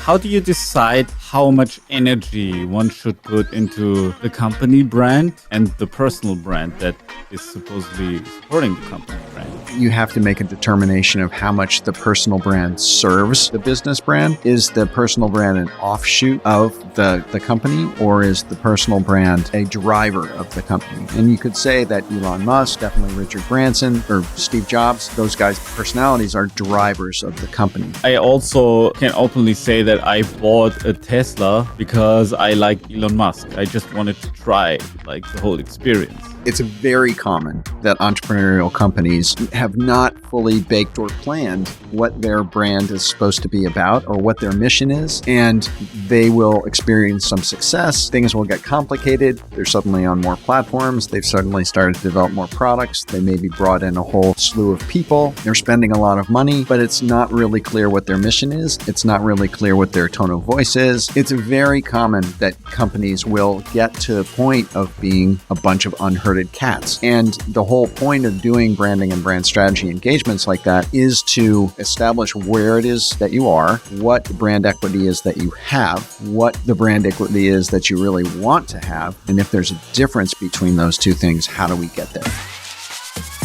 how do you decide how much energy one should put into the company brand and the personal brand that is supposedly supporting the company brand? You have to make a determination of how much the personal brand serves the business brand. Is the personal brand an offshoot of the company, or is the personal brand a driver of the company? And you could say that Elon Musk, definitely Richard Branson, or Steve Jobs, those guys' personalities are drivers of the company. I also can openly say that I bought a Tesla because I like Elon Musk. I just wanted to try like the whole experience. It's very common that entrepreneurial companies have not fully baked or planned what their brand is supposed to be about or what their mission is, and they will experience some success. Things will get complicated. They're suddenly on more platforms. They've suddenly started to develop more products. They maybe brought in a whole slew of people. They're spending a lot of money, but it's not really clear what their mission is. It's not really clear what their tone of voice is. It's very common that companies will get to a point of being a bunch of unherded cats. And the whole point of doing branding and brand strategy engagements like that is to establish where it is that you are, what the brand equity is that you have, what the brand equity is that you really want to have, and if there's a difference between those two things, how do we get there?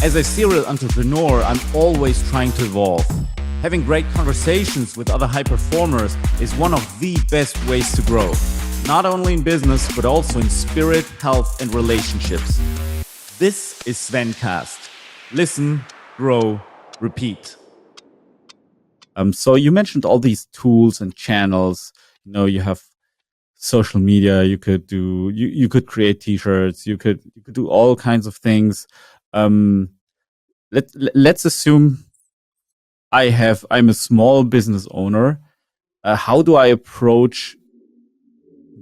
As a serial entrepreneur, I'm always trying to evolve. Having great conversations with other high performers is one of the best ways to grow, not only in business, but also in spirit, health, and relationships. This is Svencast. Listen, grow, repeat. So you mentioned all these tools and channels. You know, you have social media. You could do. You could create T-shirts. You could do all kinds of things. Let's assume I'm a small business owner. How do I approach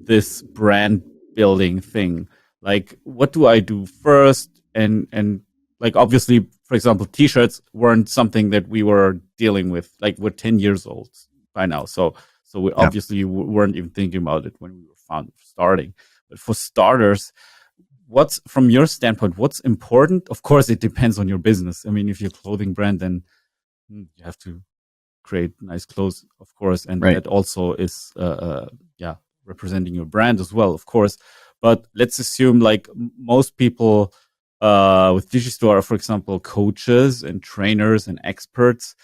this brand building thing? Like, what do I do first? And like, obviously, for example, T-shirts weren't something that we were dealing with. Like, we're 10 years old by now. So we obviously weren't even thinking about it when we were starting. But for starters, from your standpoint, what's important? Of course, it depends on your business. I mean, if you're a clothing brand, then you have to create nice clothes, of course. And that also is, representing your brand as well, of course. But let's assume like most people with Digistore are, for example, coaches and trainers and experts.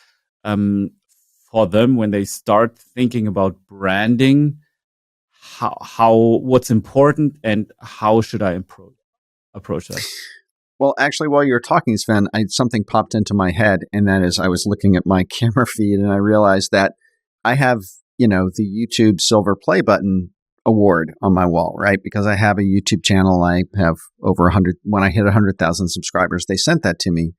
For them, when they start thinking about branding, what's important and how should I approach that? Well, actually, while you're talking, Sven, something popped into my head, and that is I was looking at my camera feed and I realized that I have, the YouTube Silver Play Button award on my wall, right? Because I have a YouTube channel. I have over 100. When I hit 100,000 subscribers, they sent that to me.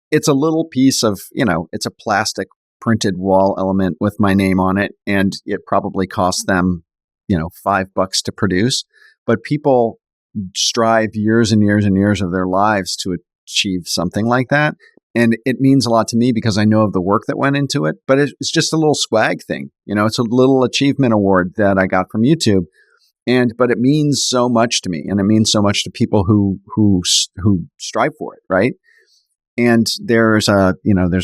It's a little piece of, it's a plastic printed wall element with my name on it, and it probably cost them, $5 to produce. But people strive years and years and years of their lives to achieve something like that. And it means a lot to me because I know of the work that went into it, but it's just a little swag thing. It's a little achievement award that I got from YouTube. But it means so much to me, and it means so much to people who strive for it, right? And there's a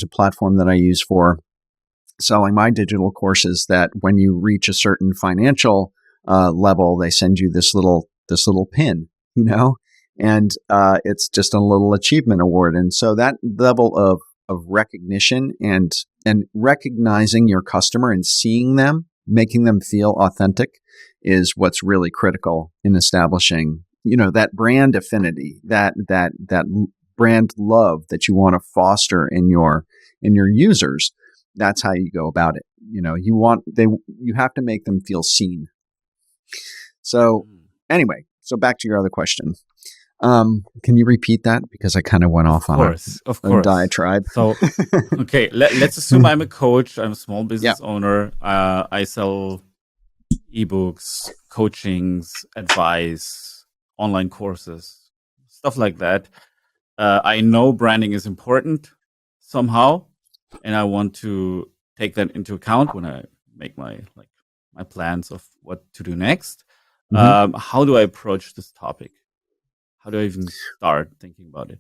platform that I use for selling my digital courses that when you reach a certain financial level, they send you this little pin, and it's just a little achievement award. And so that level of recognition and recognizing your customer and seeing them, making them feel authentic is what's really critical in establishing, that brand affinity, that brand love that you want to foster in your users. That's how you go about it. You have to make them feel seen. So anyway, so back to your other question. Can you repeat that? Because I kind of went off on a diatribe. So, okay, let's assume I'm a coach. I'm a small business owner. I sell ebooks, coachings, advice, online courses, stuff like that. I know branding is important somehow, and I want to take that into account when I make my plans of what to do next. How do I approach this topic? How do I even start thinking about it?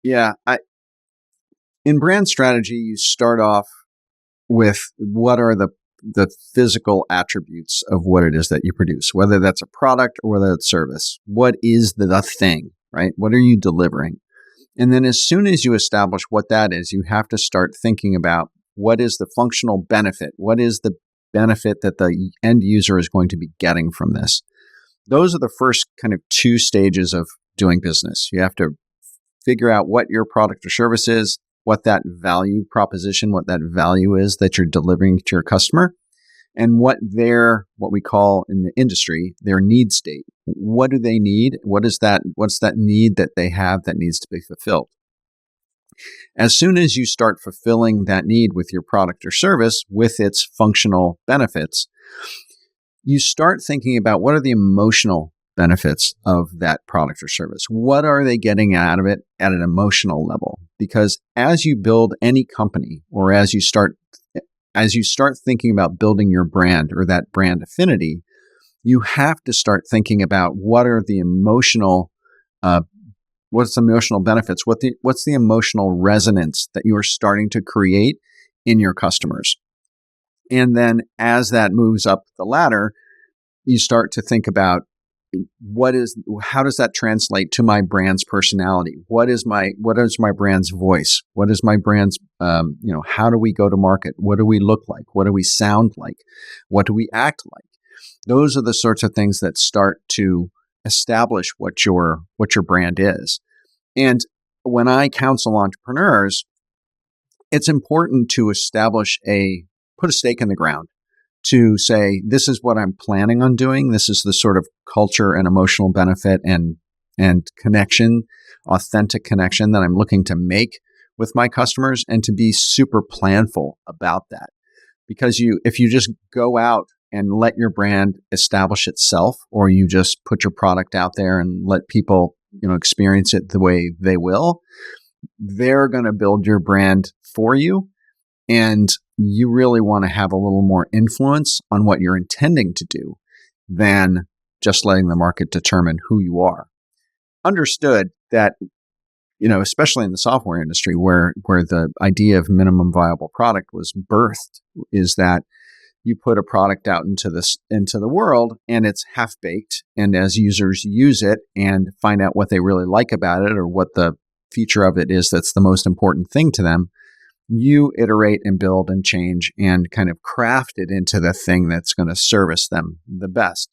Yeah, in brand strategy, you start off with what are the the physical attributes of what it is that you produce, whether that's a product or whether it's service. What is the thing, right? What are you delivering? And then as soon as you establish what that is, you have to start thinking about what is the functional benefit? What is the benefit that the end user is going to be getting from this? Those are the first kind of two stages of doing business. You have to figure out what your product or service is, what that value proposition, what that value is that you're delivering to your customer, and what we call in the industry, their need state. What do they need? What's that need that they have that needs to be fulfilled? As soon as you start fulfilling that need with your product or service with its functional benefits, you start thinking about what are the emotional benefits of that product or service. What are they getting out of it at an emotional level? Because as you build any company, or as you start thinking about building your brand or that brand affinity, you have to start thinking about what are the emotional what's the emotional benefits? What's the emotional resonance that you are starting to create in your customers? And then as that moves up the ladder, you start to think about how does that translate to my brand's personality? What is my brand's voice? What is my brand's, how do we go to market? What do we look like? What do we sound like? What do we act like? Those are the sorts of things that start to establish what your brand is. And when I counsel entrepreneurs, it's important to put a stake in the ground, to say, this is what I'm planning on doing. This is the sort of culture and emotional benefit and connection, authentic connection that I'm looking to make with my customers, and to be super planful about that. Because if you just go out and let your brand establish itself, or you just put your product out there and let people, experience it the way they will, they're going to build your brand for you. And you really want to have a little more influence on what you're intending to do than just letting the market determine who you are. Understood that, especially in the software industry where the idea of minimum viable product was birthed, is that you put a product out into the world and it's half baked. And as users use it and find out what they really like about it, or what the feature of it is that's the most important thing to them, you iterate and build and change and kind of craft it into the thing that's going to service them the best.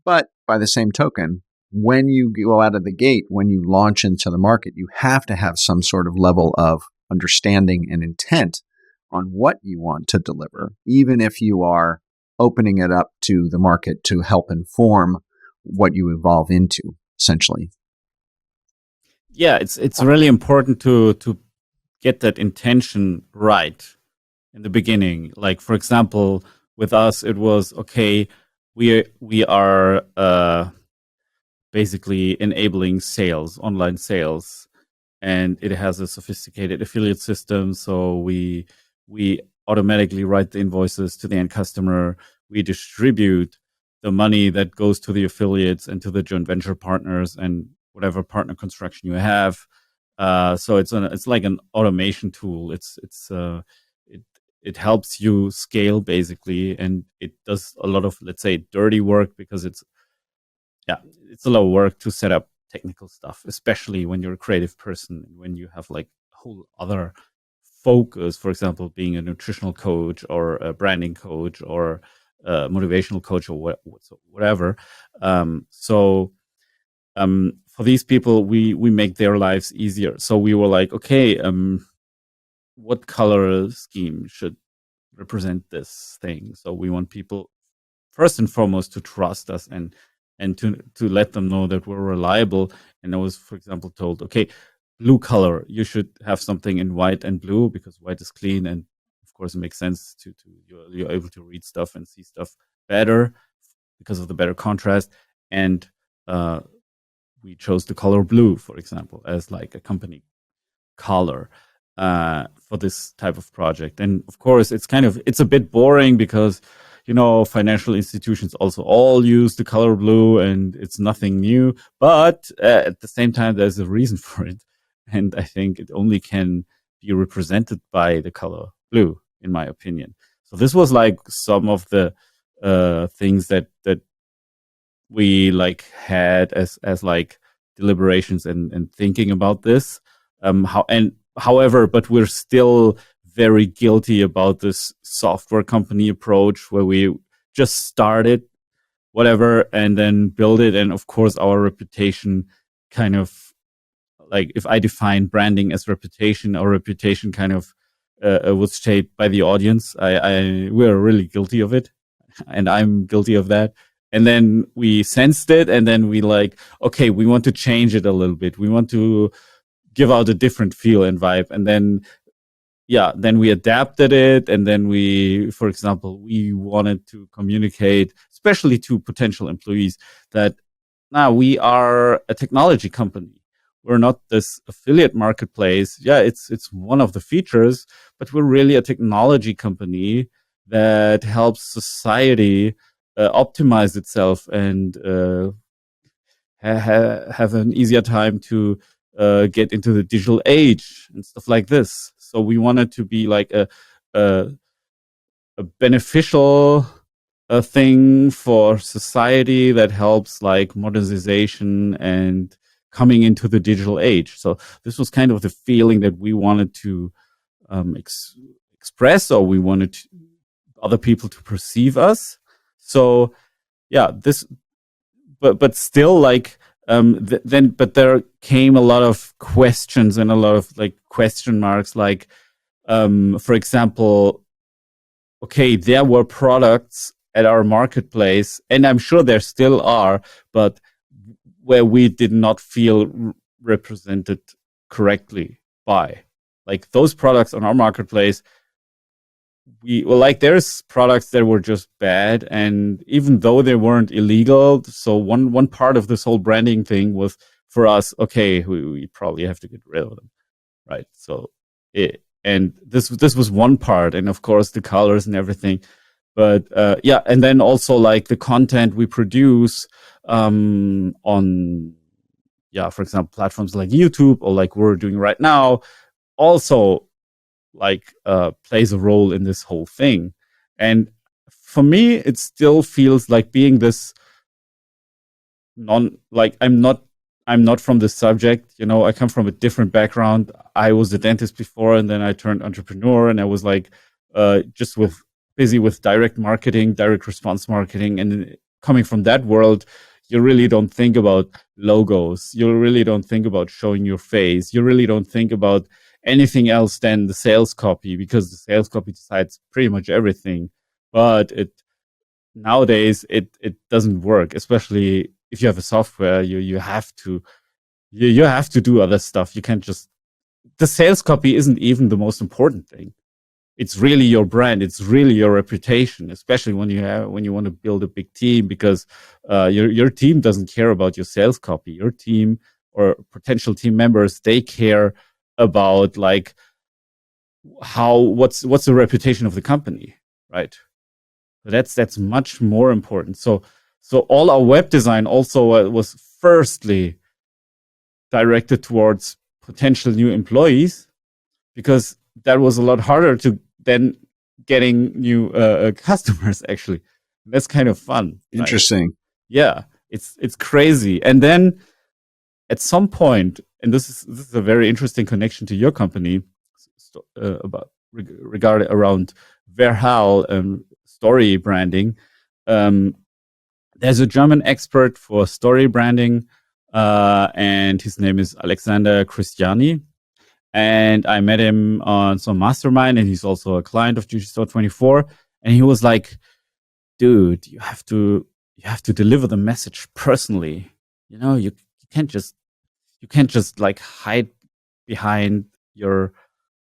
But by the same token, when you go out of the gate, when you launch into the market, you have to have some sort of level of understanding and intent on what you want to deliver, even if you are opening it up to the market to help inform what you evolve into, essentially. Yeah, it's really important to get that intention right in the beginning. Like, for example, with us, it was, okay, we are basically enabling sales, online sales, and it has a sophisticated affiliate system. So we automatically write the invoices to the end customer. We distribute the money that goes to the affiliates and to the joint venture partners and whatever partner construction you have. So it's like an automation tool. It helps you scale basically, and it does a lot of, let's say, dirty work, because it's a lot of work to set up technical stuff, especially when you're a creative person, when you have like a whole other focus, for example, being a nutritional coach or a branding coach or a motivational coach or whatever. For these people, we make their lives easier. So we were like, okay, what color scheme should represent this thing? So we want people first and foremost to trust us and to let them know that we're reliable. And I was, for example, told, okay, blue color, you should have something in white and blue, because white is clean, and of course it makes sense to you're able to read stuff and see stuff better because of the better contrast. And we chose the color blue, for example, as like a company color for this type of project. And of course, it's a bit boring, because financial institutions also all use the color blue, and it's nothing new. But at the same time, there's a reason for it, and I think it only can be represented by the color blue, in my opinion. So this was like some of the things that we like had as like deliberations and thinking about this. However, but we're still very guilty about this software company approach where we just started whatever and then build it. And of course, our reputation kind of like if I define branding as reputation, our reputation kind of was shaped by the audience. We're really guilty of it, and I'm guilty of that. And then we sensed it, and then we like, okay, we want to change it a little bit. We want to give out a different feel and vibe. And then, yeah, then we adapted it. And then we, for example, we wanted to communicate, especially to potential employees, that now we are a technology company. We're not this affiliate marketplace. Yeah, it's one of the features, but we're really a technology company that helps society optimize itself and have an easier time to get into the digital age and stuff like this. So we wanted to be like a, a beneficial thing for society that helps like modernization and coming into the digital age. So this was kind of the feeling that we wanted to express, or we wanted other people to perceive us. So yeah, this, but still like then, but there came a lot of questions and a lot of like question marks, like for example, okay, there were products at our marketplace, and I'm sure there still are, but where we did not feel represented correctly by, like, those products on our marketplace. There's products that were just bad, and even though they weren't illegal, so one part of this whole branding thing was for us, okay, we probably have to get rid of them, right? So and this was one part, and of course the colors and everything. But yeah, and then also like the content we produce on, yeah, for example, platforms like YouTube or like we're doing right now, also like plays a role in this whole thing. And for me, it still feels like being this like I'm not from this subject, you know. I come from a different background. I was a dentist before, and then I turned entrepreneur, and I was like just busy with direct marketing, direct response marketing. And coming from that world, you really don't think about logos. You really don't think about showing your face. You really don't think about anything else than the sales copy, because the sales copy decides pretty much everything. But nowadays it doesn't work, especially if you have a software. You have to you have to do other stuff. You can't just, the sales copy isn't even the most important thing. It's really your brand. It's really your reputation, especially when you want to build a big team, because your team doesn't care about your sales copy. Your team or potential team members, they care about like what's the reputation of the company, right? That's much more important. So all our web design also was firstly directed towards potential new employees, because that was a lot harder to than getting new customers. Actually, that's kind of fun. Interesting. Right? Yeah, it's crazy. And then at some point, and this is a very interesting connection to your company about regarding around Verhal story branding. There's a German expert for story branding, and his name is Alexander Christiani. And I met him on some mastermind, and he's also a client of Digistore24. And he was like, dude, you have to deliver the message personally. You know, you can't just like hide behind your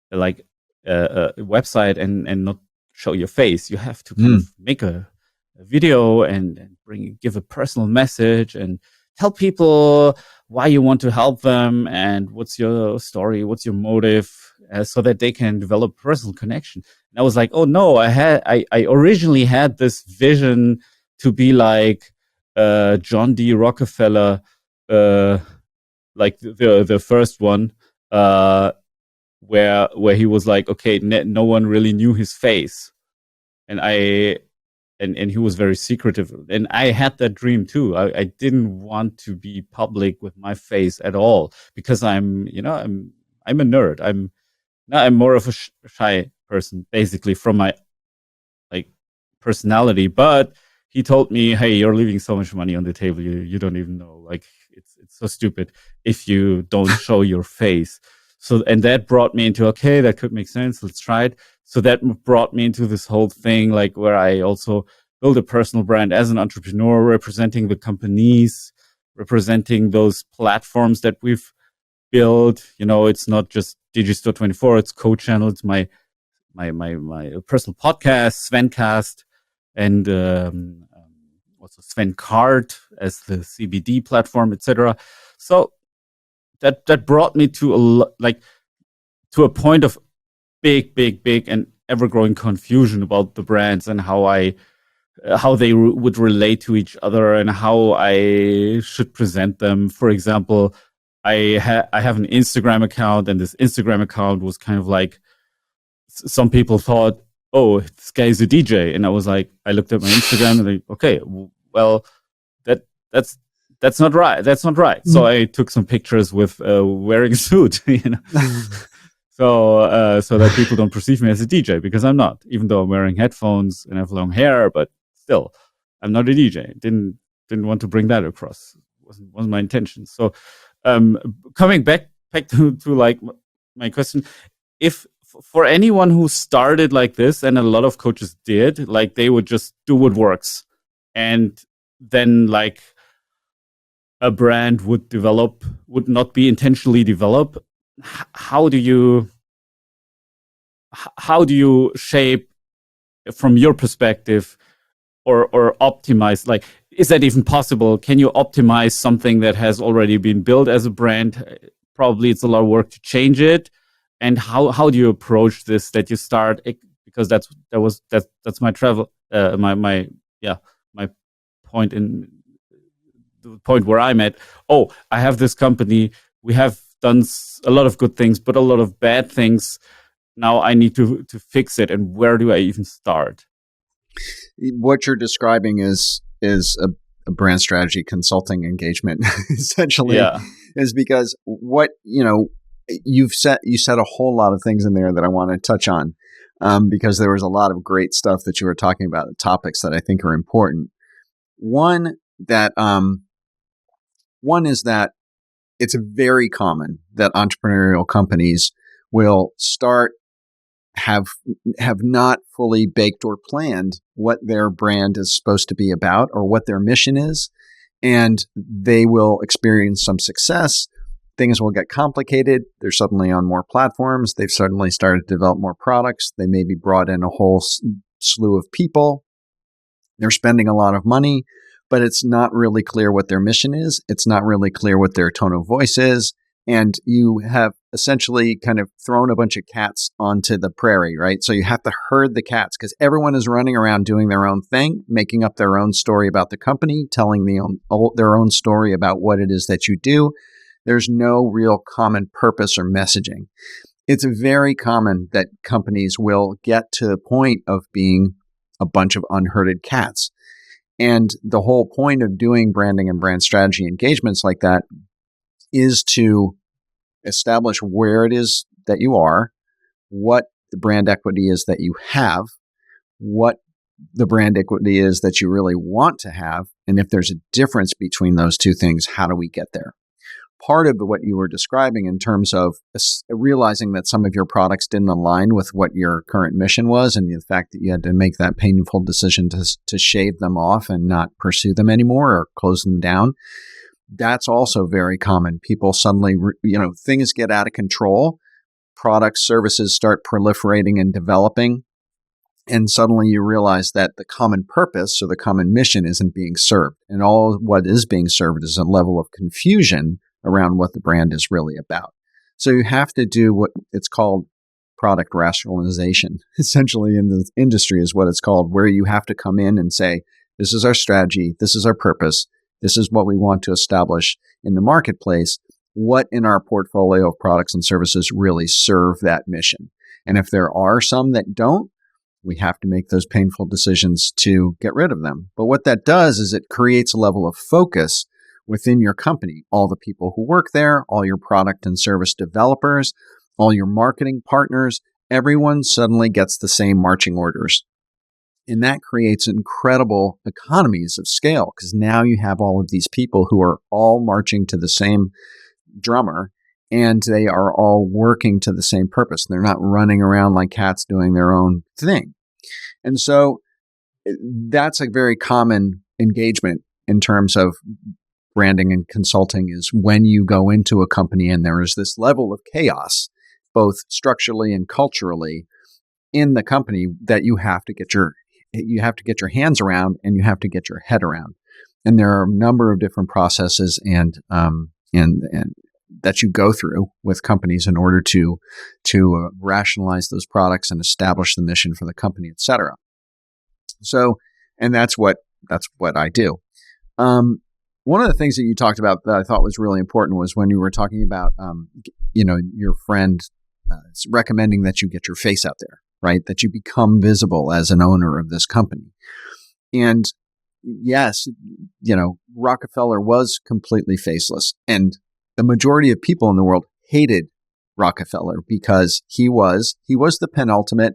like website and not show your face. You have to kind of make a video and give a personal message and tell people why you want to help them and what's your story, what's your motive, so that they can develop personal connection. And I was like, oh no, I originally had this vision to be like John D. Rockefeller, like the first one, where he was like, okay, no one really knew his face, and and he was very secretive, and I had that dream too. I didn't want to be public with my face at all because I'm a nerd. I'm more of a shy person, basically, from my like personality. But he told me, "Hey, you're leaving so much money on the table. You don't even know. Like it's so stupid if you don't show your face." So and that brought me into, okay, that could make sense. Let's try it. So that brought me into this whole thing, like where I also build a personal brand as an entrepreneur, representing the companies, representing those platforms that we've built. It's not just Digistore24, it's Co-Channel, it's my personal podcast, Svencast, and also Sven Card as the CBD platform, etc. So that brought me to to a point of big and ever growing confusion about the brands and how they would relate to each other and how I should present them. For example, I have an Instagram account, and this Instagram account was kind of like, some people thought, oh, this guy's a DJ, and I was like, I looked at my Instagram and like, okay, well, that's not right. That's not right. Mm-hmm. So I took some pictures with wearing a suit, so that people don't perceive me as a DJ, because I'm not, even though I'm wearing headphones and have long hair, but still, I'm not a DJ. Didn't want to bring that across. Wasn't my intention. So, coming back to like my question, if for anyone who started like this, and a lot of coaches did, like they would just do what works, and then like a brand would not be intentionally developed. How do you shape, from your perspective, or optimize? Like, is that even possible? Can you optimize something that has already been built as a brand? Probably it's a lot of work to change it. And how do you approach this, that you start, because that's my travel, my point, in the point where I'm at. Oh, I have this company. We have done a lot of good things, but a lot of bad things. Now I need to fix it. And where do I even start? What you're describing is a brand strategy consulting engagement, essentially. Yeah. Is because what you said a whole lot of things in there that I want to touch on, because there was a lot of great stuff that you were talking about, the topics that I think are important. One is that it's very common that entrepreneurial companies will have not fully baked or planned what their brand is supposed to be about or what their mission is, and they will experience some success. Things will get complicated. They're suddenly on more platforms. They've suddenly started to develop more products. They maybe brought in a whole slew of people. They're spending a lot of money, but it's not really clear what their mission is. It's not really clear what their tone of voice is. And you have essentially kind of thrown a bunch of cats onto the prairie, right? So you have to herd the cats, because everyone is running around doing their own thing, making up their own story about the company, telling their own story about what it is that you do. There's no real common purpose or messaging. It's very common that companies will get to the point of being a bunch of unherded cats. And the whole point of doing branding and brand strategy engagements like that is to establish where it is that you are, what the brand equity is that you have, what the brand equity is that you really want to have, and if there's a difference between those two things, how do we get there? Part of what you were describing in terms of realizing that some of your products didn't align with what your current mission was, and the fact that you had to make that painful decision to shave them off and not pursue them anymore or close them down, that's also very common. People suddenly, things get out of control. Products, services start proliferating and developing. And suddenly you realize that the common purpose or the common mission isn't being served. And all what is being served is a level of confusion around what the brand is really about. So you have to do what it's called product rationalization. Essentially in the industry is what it's called, where you have to come in and say, this is our strategy, this is our purpose, this is what we want to establish in the marketplace. What in our portfolio of products and services really serve that mission? And if there are some that don't, We have to make those painful decisions to get rid of them. But what that does is it creates a level of focus within your company. All the people who work there, all your product and service developers, all your marketing partners, everyone suddenly gets the same marching orders. And that creates incredible economies of scale because now you have all of these people who are all marching to the same drummer and they are all working to the same purpose. They're not running around like cats doing their own thing. And so that's a very common engagement in terms of branding and consulting is when you go into a company and there is this level of chaos, both structurally and culturally in the company that you have to get your hands around and you have to get your head around. And there are a number of different processes and that you go through with companies in order to rationalize those products and establish the mission for the company, et cetera. So, and that's what I do. One of the things that you talked about that I thought was really important was when you were talking about, your friend recommending that you get your face out there, right? That you become visible as an owner of this company. And yes, Rockefeller was completely faceless. And the majority of people in the world hated Rockefeller because he was the penultimate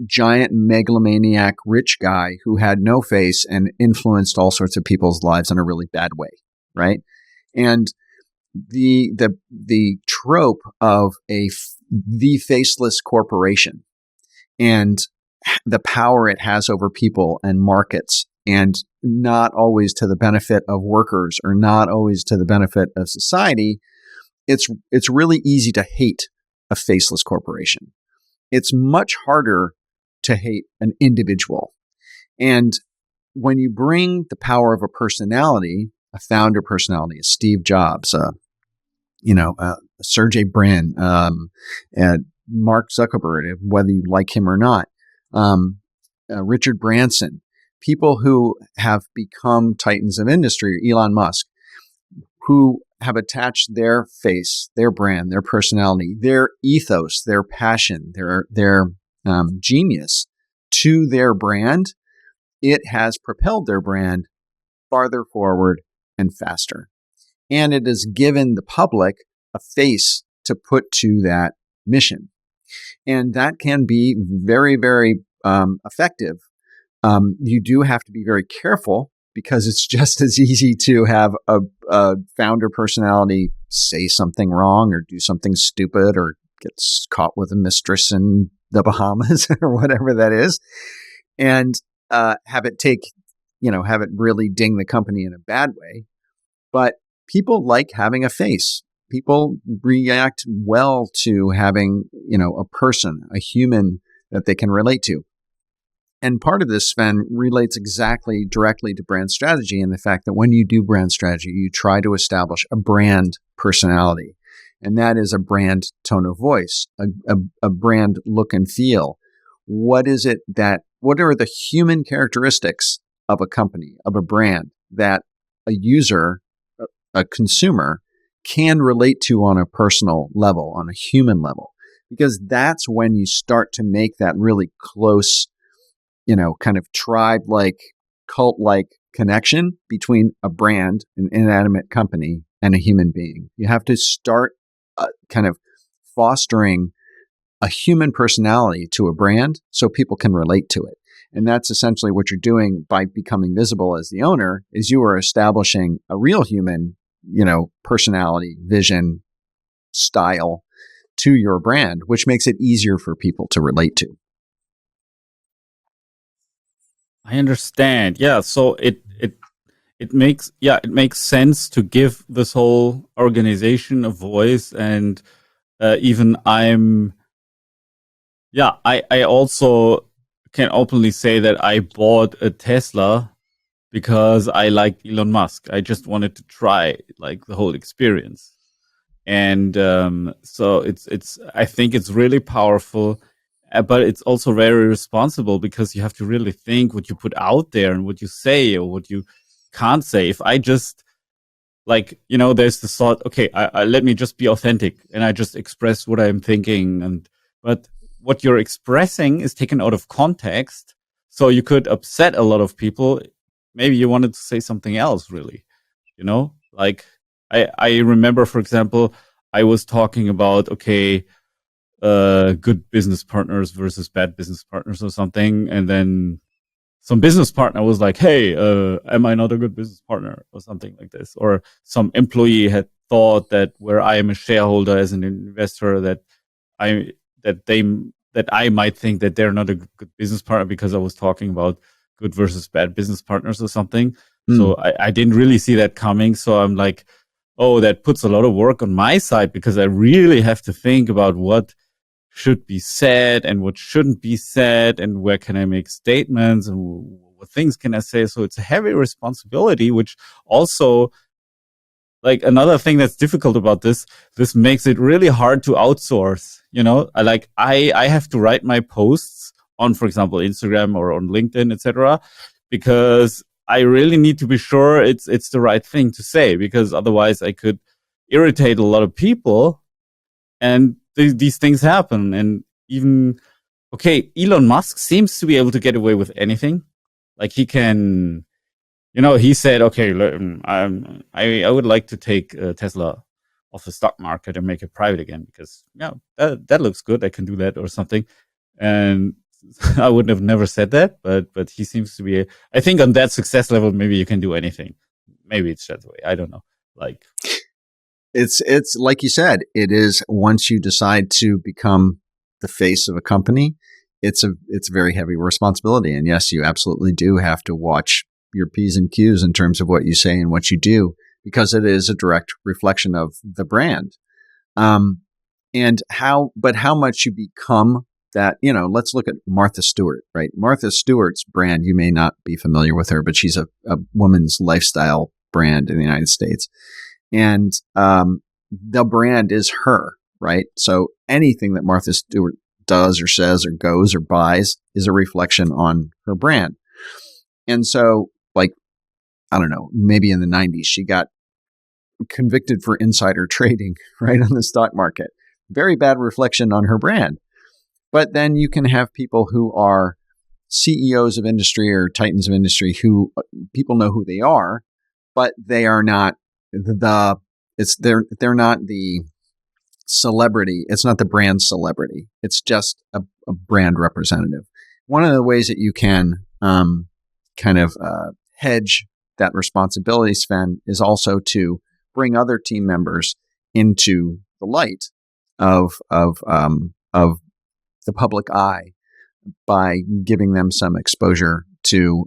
giant megalomaniac rich guy who had no face and influenced all sorts of people's lives in a really bad way, right? And the trope of the faceless corporation and the power it has over people and markets, and not always to the benefit of workers or not always to the benefit of society, it's really easy to hate a faceless corporation. It's much harder to hate an individual. And when you bring the power of a personality, a founder personality, a Steve Jobs, Sergey Brin, and Mark Zuckerberg, whether you like him or not, Richard Branson, people who have become titans of industry, Elon Musk, who have attached their face, their brand, their personality, their ethos, their passion, their genius to their brand, it has propelled their brand farther forward and faster. And it has given the public a face to put to that mission. And that can be very, very effective. You do have to be very careful because it's just as easy to have a founder personality say something wrong or do something stupid or get caught with a mistress in the Bahamas or whatever that is, and have it really ding the company in a bad way. But people like having a face. People react well to having, a person, a human that they can relate to. And part of this, Sven, relates directly to brand strategy and the fact that when you do brand strategy, you try to establish a brand personality. And that is a brand tone of voice, a brand look and feel. What are the human characteristics of a company, of a brand that a user, a consumer can relate to on a personal level, on a human level? Because that's when you start to make that really close, kind of tribe-like, cult-like connection between a brand, an inanimate company, and a human being. You have to start kind of fostering a human personality to a brand so people can relate to it. And that's essentially what you're doing by becoming visible as the owner, is you are establishing a real human, personality, vision, style to your brand, which makes it easier for people to relate to. I understand. Yeah. So it makes sense to give this whole organization a voice. And even I also can openly say that I bought a Tesla because I like Elon Musk. I just wanted to try like the whole experience. And so I think it's really powerful, but it's also very responsible because you have to really think what you put out there and what you say or what you can't say. If I just there's the thought, okay, I let me just be authentic and I just express what I'm thinking. But what you're expressing is taken out of context. So you could upset a lot of people. Maybe you wanted to say something else, really, like I remember, for example, I was talking about, okay, good business partners versus bad business partners or something. And then some business partner was like, hey, am I not a good business partner or something like this? Or some employee had thought that where I am a shareholder as an investor, that I might think that they're not a good business partner because I was talking about good versus bad business partners or something. So I didn't really see that coming. So I'm like, oh, that puts a lot of work on my side because I really have to think about what should be said and what shouldn't be said and where can I make statements and what things can I say. So it's a heavy responsibility, which also, like, another thing that's difficult about this makes it really hard to outsource. I have to write my posts on, for example, Instagram or on LinkedIn, etc., because I really need to be sure it's the right thing to say, because otherwise I could irritate a lot of people, and these things happen. And even, okay, Elon Musk seems to be able to get away with anything. Like, he can, he said, okay, I would like to take Tesla off the stock market and make it private again because, that looks good. I can do that or something. And I would have never said that, but he seems to be, I think on that success level, maybe you can do anything. Maybe it's that way. I don't know. Like, It's like you said, it is, once you decide to become the face of a company, it's a very heavy responsibility. And yes, you absolutely do have to watch your P's and Q's in terms of what you say and what you do, because it is a direct reflection of the brand. And how much you become that, let's look at Martha Stewart, right? Martha Stewart's brand, you may not be familiar with her, but she's a woman's lifestyle brand in the United States. And the brand is her, right? So anything that Martha Stewart does or says or goes or buys is a reflection on her brand. And so, like, I don't know, maybe in the 90s, she got convicted for insider trading, right, on the stock market. Very bad reflection on her brand. But then you can have people who are CEOs of industry or titans of industry who people know who they are, but they are not they're not the celebrity. It's not the brand celebrity. It's just a brand representative. One of the ways that you can hedge that responsibility, Sven, is also to bring other team members into the light of the public eye by giving them some exposure to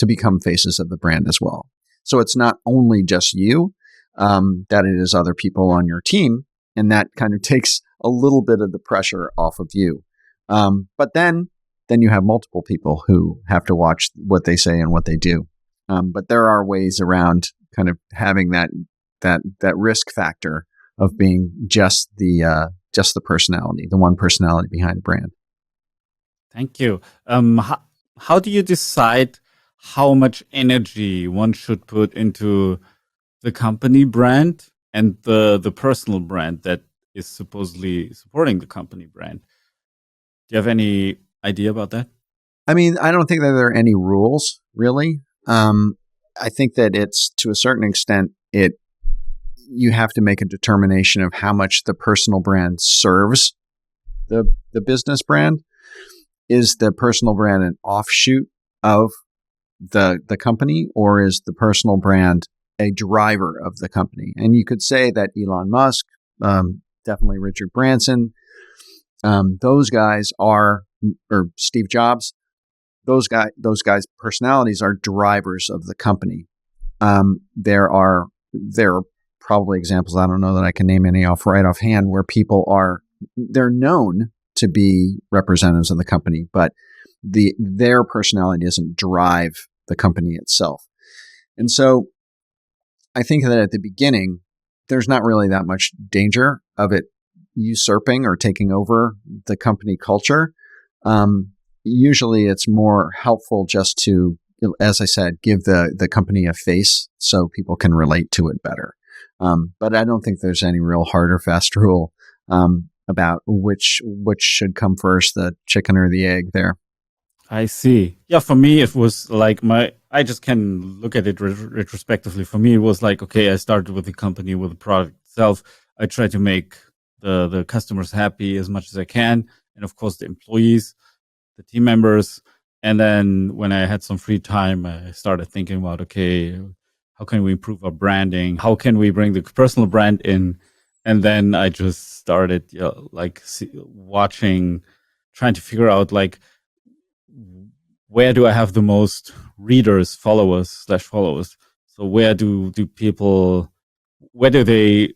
become faces of the brand as well. So it's not only just you, that it is other people on your team, and that kind of takes a little bit of the pressure off of you. But then you have multiple people who have to watch what they say and what they do. But there are ways around kind of having that risk factor of being just the personality, the one personality behind the brand. Thank you. How do you decide how much energy one should put into the company brand and the personal brand that is supposedly supporting the company brand? Do you have any idea about that? I mean, I don't think that there are any rules, really. I think that it's, to a certain extent, you have to make a determination of how much the personal brand serves the business brand. Is the personal brand an offshoot of the company, or is the personal brand a driver of the company? And you could say that Elon Musk, definitely Richard Branson, those guys are, or Steve Jobs, those guys' personalities are drivers of the company. There are probably examples, I don't know that I can name any right offhand, where people they're known to be representatives of the company, but their personality doesn't drive the company itself. And so I think that at the beginning, there's not really that much danger of it usurping or taking over the company culture. Usually it's more helpful just to, as I said, give the company a face so people can relate to it better. But I don't think there's any real hard or fast rule. about which should come first, the chicken or the egg there. I see. Yeah, for me, it was like I just can look at it retrospectively. For me, it was like, okay, I started with the company, with the product itself. I try to make the customers happy as much as I can. And of course, the employees, the team members. And then when I had some free time, I started thinking about, okay, how can we improve our branding? How can we bring the personal brand in? And then I just started watching, trying to figure out like, where do I have the most readers, followers. So where do they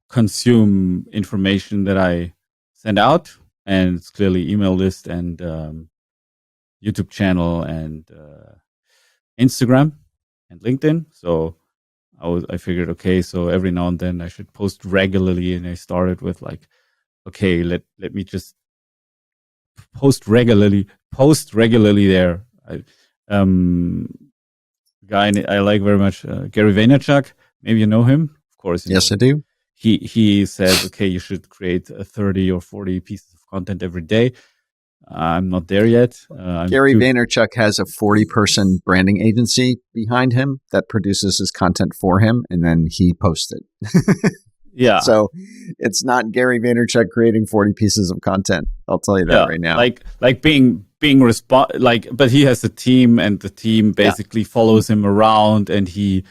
consume information that I send out? And it's clearly email list and YouTube channel and Instagram and LinkedIn. So I figured, okay, so every now and then I should post regularly, and I started with like, okay, let me just post regularly there. Guy I like very much, Gary Vaynerchuk. Maybe you know him. Of course, yes, I do. He said, okay, you should create 30 or 40 pieces of content every day. I'm not there yet. Gary Vaynerchuk has a 40-person branding agency behind him that produces his content for him, and then he posts it. Yeah. So it's not Gary Vaynerchuk creating 40 pieces of content. I'll tell you that right now. Like being but he has a team, and the team basically follows him around, and he's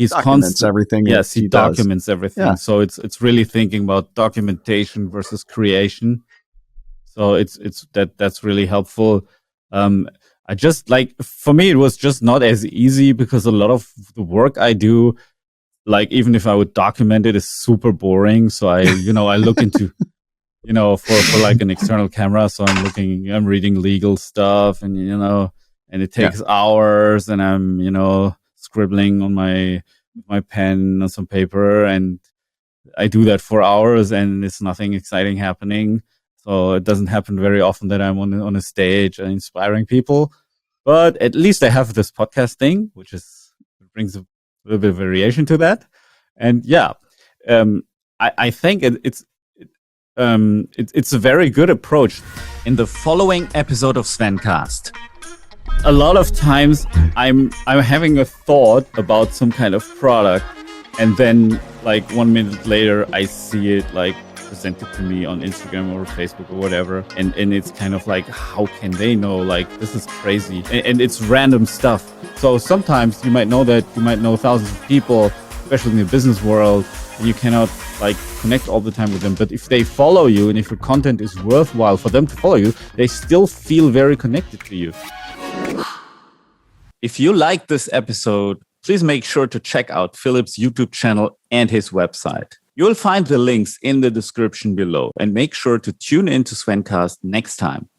documents everything. Yes, he documents everything. Yeah. So it's really thinking about documentation versus creation. So that's really helpful. I just for me, it was just not as easy because a lot of the work I do, like even if I would document it, is super boring. So I look into, for like an external camera. So I'm reading legal stuff, and and it takes hours, and I'm scribbling on my pen on some paper, and I do that for hours, and it's nothing exciting happening. So it doesn't happen very often that I'm on a stage and inspiring people. But at least I have this podcast thing, which brings a little bit of variation to that. And I think it's a very good approach. In the following episode of Svencast, a lot of times I'm having a thought about some kind of product, and then like 1 minute later I see it like presented to me on Instagram or Facebook or whatever, and it's kind of like, how can they know? Like, this is crazy, and it's random stuff. So sometimes you might know thousands of people, especially in the business world, and you cannot like connect all the time with them. But if they follow you, and if your content is worthwhile for them to follow you, they still feel very connected to you. If you like this episode, please make sure to check out Philip's YouTube channel and his website. You'll find the links in the description below, and make sure to tune in to Svencast next time.